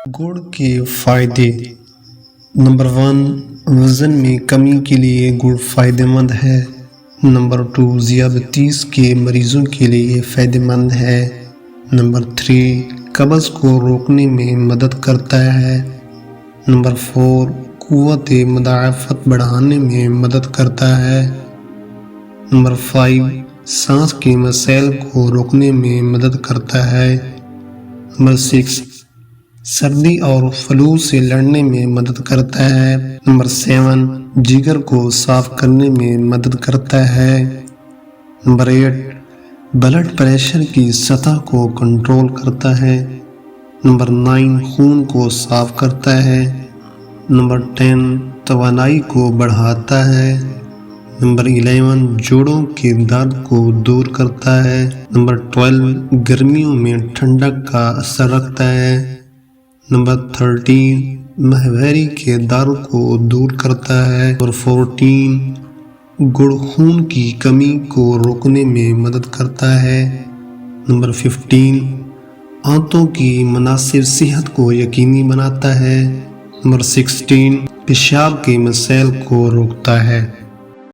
گڑ کے فائدے۔ نمبر 1، وزن میں کمی کے لیے گڑ فائدہ مند ہے۔ نمبر 2، ذیابیطس کے مریضوں کے لیے فائدہ مند ہے۔ نمبر 3، قبض کو روکنے میں مدد کرتا ہے۔ نمبر 4، قوت مدافعت بڑھانے میں مدد کرتا ہے۔ نمبر 5، سانس کے مسائل کو روکنے میں مدد کرتا ہے۔ نمبر 6، سردی اور فلو سے لڑنے میں مدد کرتا ہے۔ نمبر 7، جگر کو صاف کرنے میں مدد کرتا ہے۔ نمبر 8، بلڈ پریشر کی سطح کو کنٹرول کرتا ہے۔ نمبر 9، خون کو صاف کرتا ہے۔ نمبر 10، توانائی کو بڑھاتا ہے۔ نمبر 11، جوڑوں کے درد کو دور کرتا ہے۔ نمبر 12، گرمیوں میں ٹھنڈک کا اثر رکھتا ہے۔ نمبر 13، مہاواری کے درد کو دور کرتا ہے۔ نمبر 14، گڑ خون کی کمی کو روکنے میں مدد کرتا ہے۔ نمبر 15، آنتوں کی مناسب صحت کو یقینی بناتا ہے۔ نمبر 16، پیشاب کے مسائل کو روکتا ہے۔